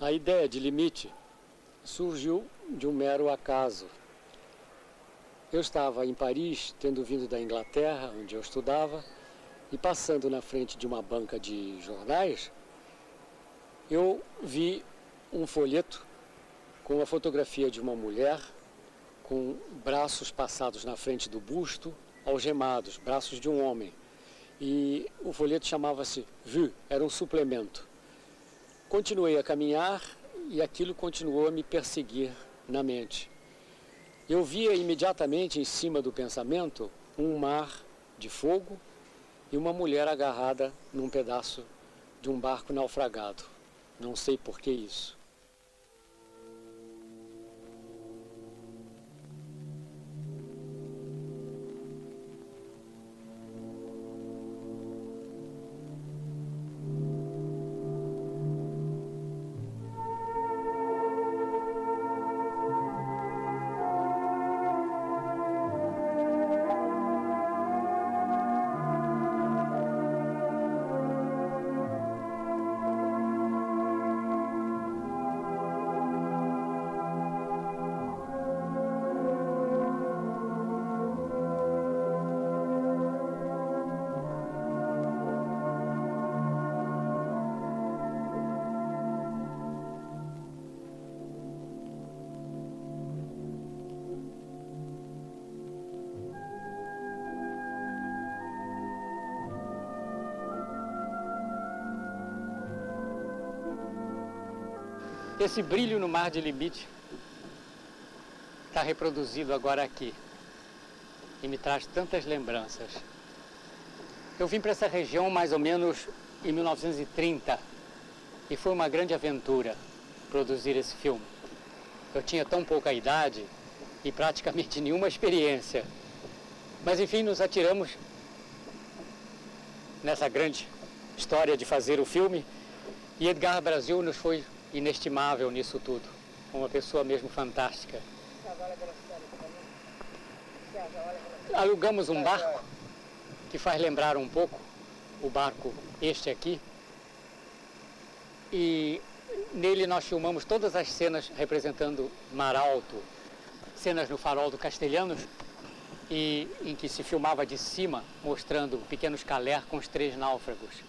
A ideia de limite surgiu de um mero acaso. Eu estava em Paris, tendo vindo da Inglaterra, onde eu estudava, e passando na frente de uma banca de jornais, eu vi um folheto com a fotografia de uma mulher com braços passados na frente do busto, algemados, braços de um homem. E o folheto chamava-se Vue, era um suplemento. Continuei a caminhar e aquilo continuou a me perseguir na mente. Eu via imediatamente em cima do pensamento um mar de fogo e uma mulher agarrada num pedaço de um barco naufragado. Não sei por que isso. Esse brilho no mar de limite está reproduzido agora aqui e me traz tantas lembranças. Eu vim para essa região mais ou menos em 1930 e foi uma grande aventura produzir esse filme. Eu tinha tão pouca idade e praticamente nenhuma experiência, mas enfim nos atiramos nessa grande história de fazer o filme e Edgar Brasil nos foi inestimável nisso tudo, uma pessoa mesmo fantástica. Alugamos um barco que faz lembrar um pouco o barco este aqui e nele nós filmamos todas as cenas representando Mar Alto, cenas no farol do Castelhanos e em que se filmava de cima mostrando o pequeno Calais com os 3 náufragos.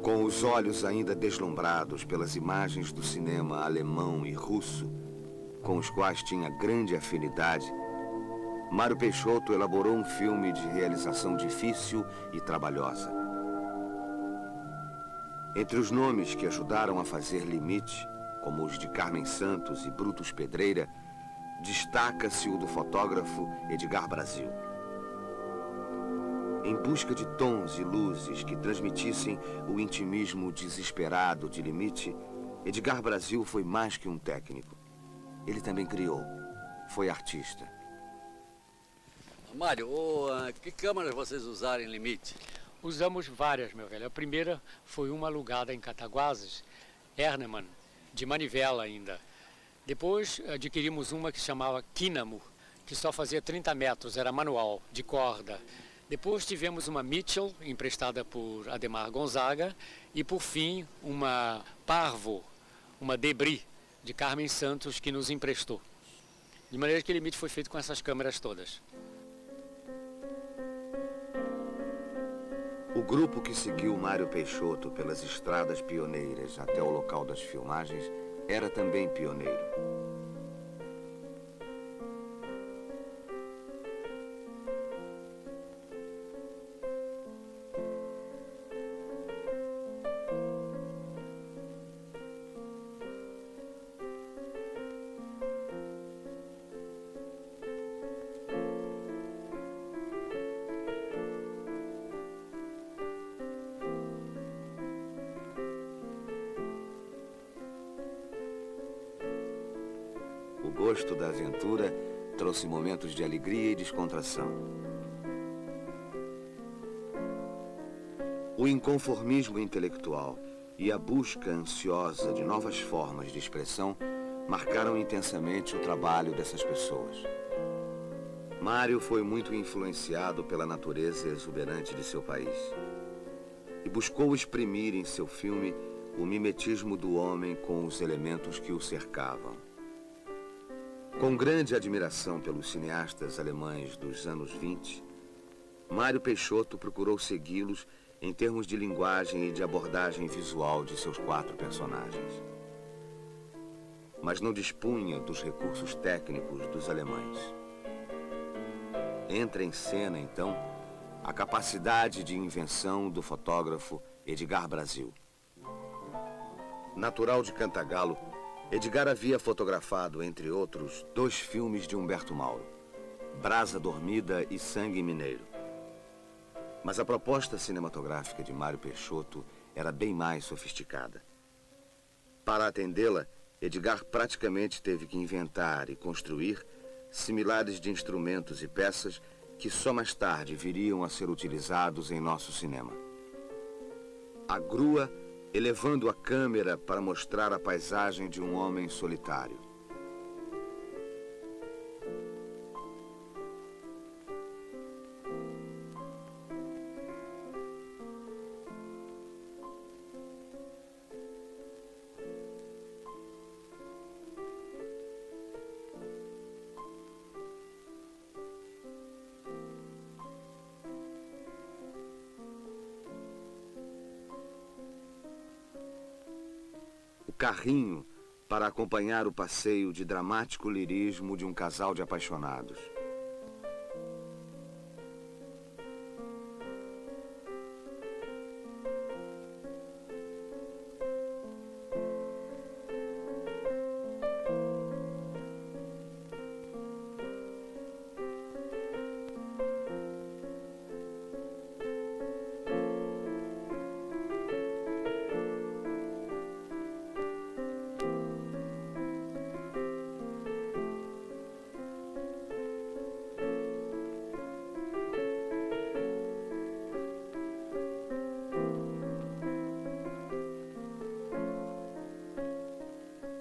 Com os olhos ainda deslumbrados pelas imagens do cinema alemão e russo, com os quais tinha grande afinidade, Mário Peixoto elaborou um filme de realização difícil e trabalhosa. Entre os nomes que ajudaram a fazer Limite, como os de Carmen Santos e Brutus Pedreira, destaca-se o do fotógrafo Edgar Brasil. Em busca de tons e luzes que transmitissem o intimismo desesperado de Limite, Edgar Brasil foi mais que um técnico. Ele também criou, foi artista. Mário, que câmeras vocês usaram em Limite? Usamos várias, meu velho. A primeira foi uma alugada em Cataguases, Ernemann, de manivela ainda. Depois adquirimos uma que se chamava Kínamo, que só fazia 30 metros, era manual, de corda. Depois tivemos uma Mitchell, emprestada por Ademar Gonzaga, e por fim uma Parvo, uma Debris, de Carmen Santos, que nos emprestou. De maneira que o Limite foi feito com essas câmeras todas. O grupo que seguiu Mário Peixoto pelas estradas pioneiras até o local das filmagens era também pioneiro. O gosto da aventura trouxe momentos de alegria e descontração. O inconformismo intelectual e a busca ansiosa de novas formas de expressão marcaram intensamente o trabalho dessas pessoas. Mário foi muito influenciado pela natureza exuberante de seu país. e buscou exprimir em seu filme o mimetismo do homem com os elementos que o cercavam. Com grande admiração pelos cineastas alemães dos anos 20, Mário Peixoto procurou segui-los em termos de linguagem e de abordagem visual de seus 4 personagens. Mas não dispunha dos recursos técnicos dos alemães. Entra em cena, então, a capacidade de invenção do fotógrafo Edgar Brasil. Natural de Cantagalo, Edgar havia fotografado, entre outros, 2 filmes de Humberto Mauro, Brasa Dormida e Sangue Mineiro. Mas a proposta cinematográfica de Mário Peixoto era bem mais sofisticada. Para atendê-la, Edgar praticamente teve que inventar e construir similares de instrumentos e peças que só mais tarde viriam a ser utilizados em nosso cinema. A grua elevando a câmera para mostrar a paisagem de um homem solitário. Carrinho para acompanhar o passeio de dramático lirismo de um casal de apaixonados.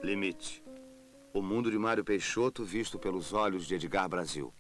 Limite. O mundo de Mário Peixoto visto pelos olhos de Edgar Brasil.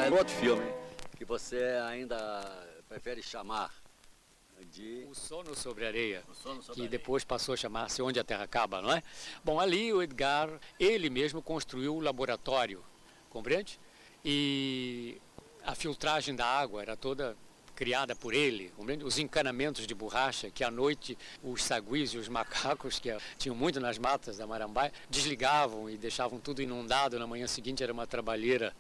Outro filme que você ainda prefere chamar de... O Sono sobre a Areia, Sono sobre que a Areia. depois passou a chamar-se Onde a Terra Acaba, não é? Bom, ali o Edgar, ele mesmo construiu o laboratório, compreende? E a filtragem da água era toda criada por ele, compreende? Os encanamentos de borracha, que à noite os saguis e os macacos, que tinham muito nas matas da Marambaia, desligavam e deixavam tudo inundado, na manhã seguinte era uma trabalheira.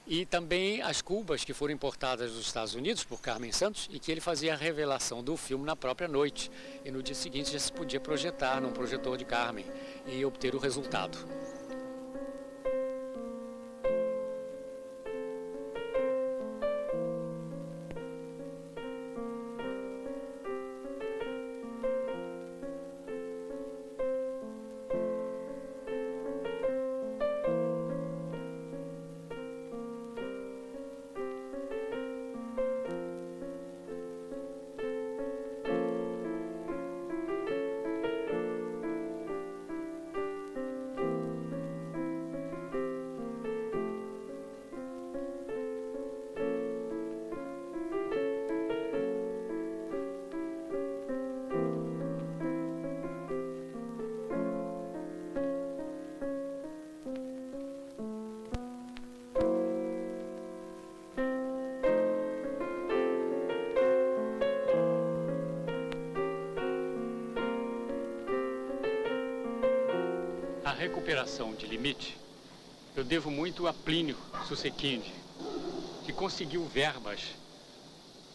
E também as cubas que foram importadas dos Estados Unidos por Carmen Santos e que ele fazia a revelação do filme na própria noite. E no dia seguinte já se podia projetar num projetor de Carmen e obter o resultado. A recuperação de Limite eu devo muito a Plínio Susequinde. que conseguiu verbas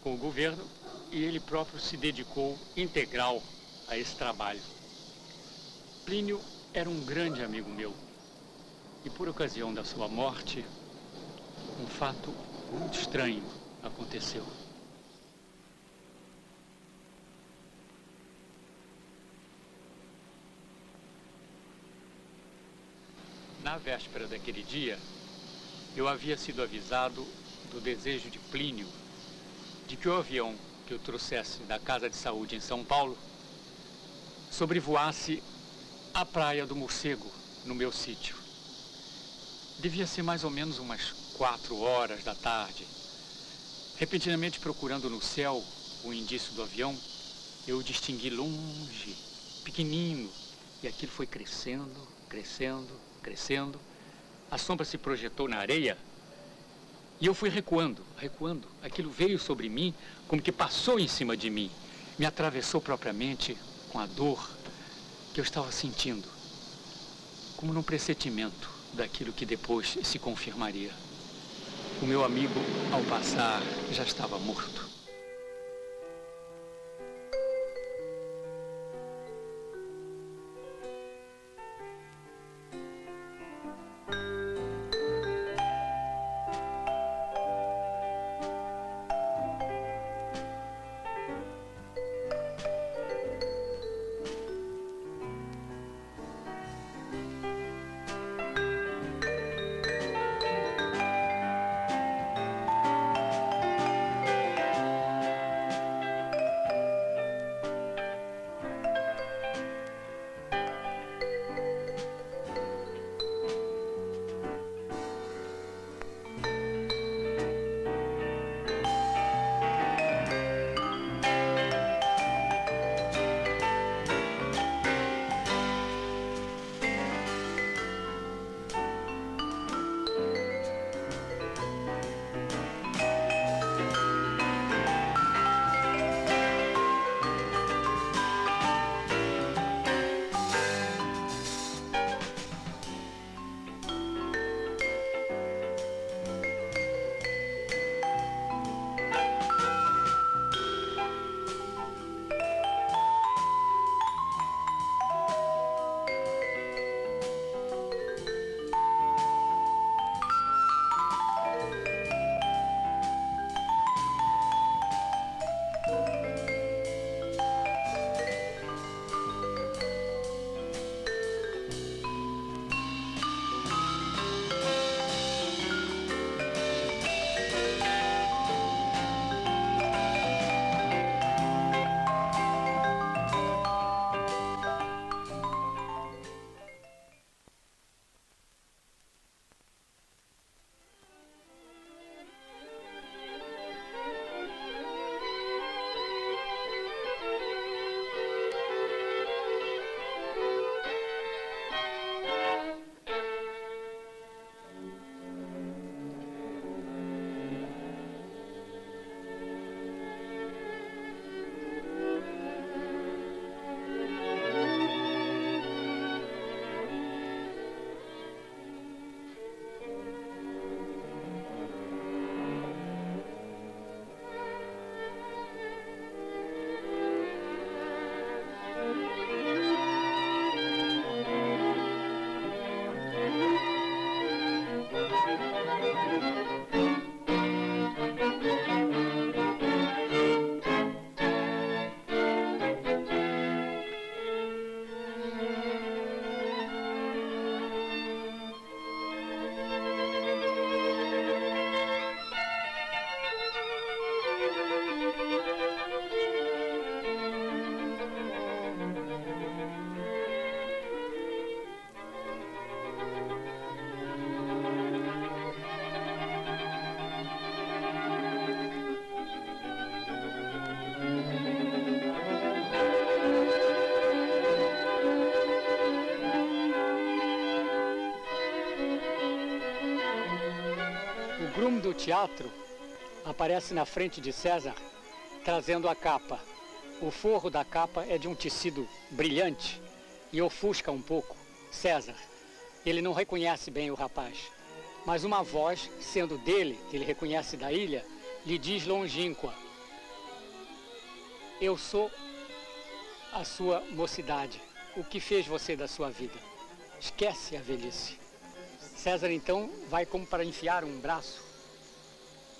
com o governo e ele próprio se dedicou integral a esse trabalho. Plínio era um grande amigo meu e, por ocasião da sua morte, um fato muito estranho aconteceu. Na véspera daquele dia, eu havia sido avisado do desejo de Plínio de que o avião que o trouxesse da Casa de Saúde em São Paulo sobrevoasse a Praia do Morcego, no meu sítio. Devia ser mais ou menos umas 4 horas da tarde. Repentinamente procurando no céu o indício do avião, eu o distingui longe, pequenino, e aquilo foi crescendo, crescendo, crescendo. A sombra se projetou na areia e eu fui recuando, recuando. Aquilo veio sobre mim como que passou em cima de mim. Me atravessou propriamente com a dor que eu estava sentindo, como num pressentimento daquilo que depois se confirmaria. O meu amigo, ao passar, já estava morto. O groom do teatro aparece na frente de César, trazendo a capa. O forro da capa é de um tecido brilhante e ofusca um pouco César. Ele não reconhece bem o rapaz. mas uma voz, sendo dele, que ele reconhece da ilha, lhe diz longínqua: eu sou a sua mocidade. O que fez você da sua vida? Esquece a velhice. César então vai como para enfiar um braço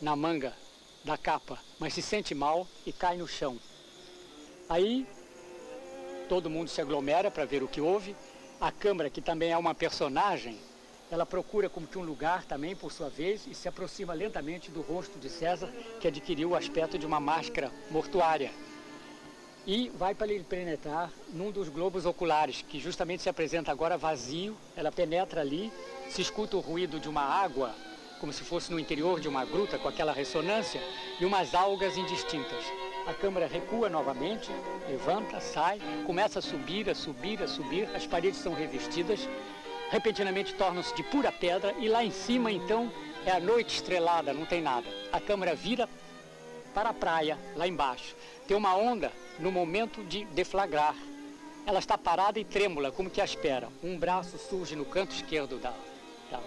na manga da capa, mas se sente mal e cai no chão. Aí todo mundo se aglomera para ver o que houve. A câmara, que também é uma personagem, ela procura como que um lugar também, por sua vez, e se aproxima lentamente do rosto de César, que adquiriu o aspecto de uma máscara mortuária. E vai para ele penetrar num dos globos oculares, que justamente se apresenta agora vazio. Ela penetra ali, se escuta o ruído de uma água, como se fosse no interior de uma gruta, com aquela ressonância, e umas algas indistintas. A câmara recua novamente, levanta, sai, começa a subir, a subir, a subir. As paredes são revestidas, repentinamente tornam-se de pura pedra, e lá em cima, então, é a noite estrelada, não tem nada. A câmara vira para a praia, lá embaixo. Tem uma onda no momento de deflagrar. Ela está parada e trêmula, como que a espera. Um braço surge no canto esquerdo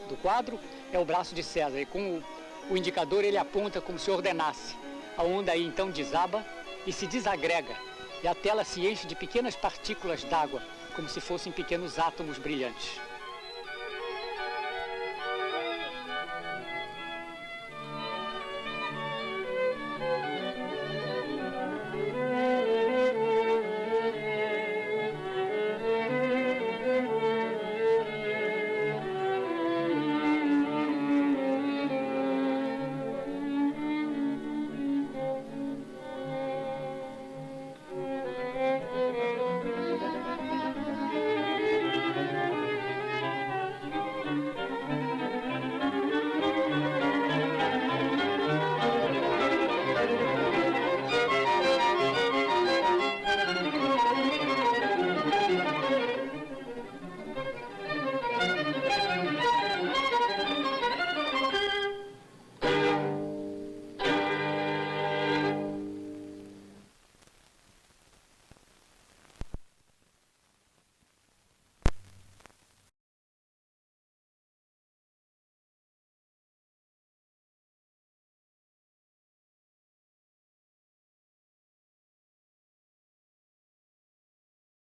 do quadro, é o braço de César, e com o indicador ele aponta como se ordenasse. A onda aí então desaba e se desagrega, e a tela se enche de pequenas partículas d'água, como se fossem pequenos átomos brilhantes.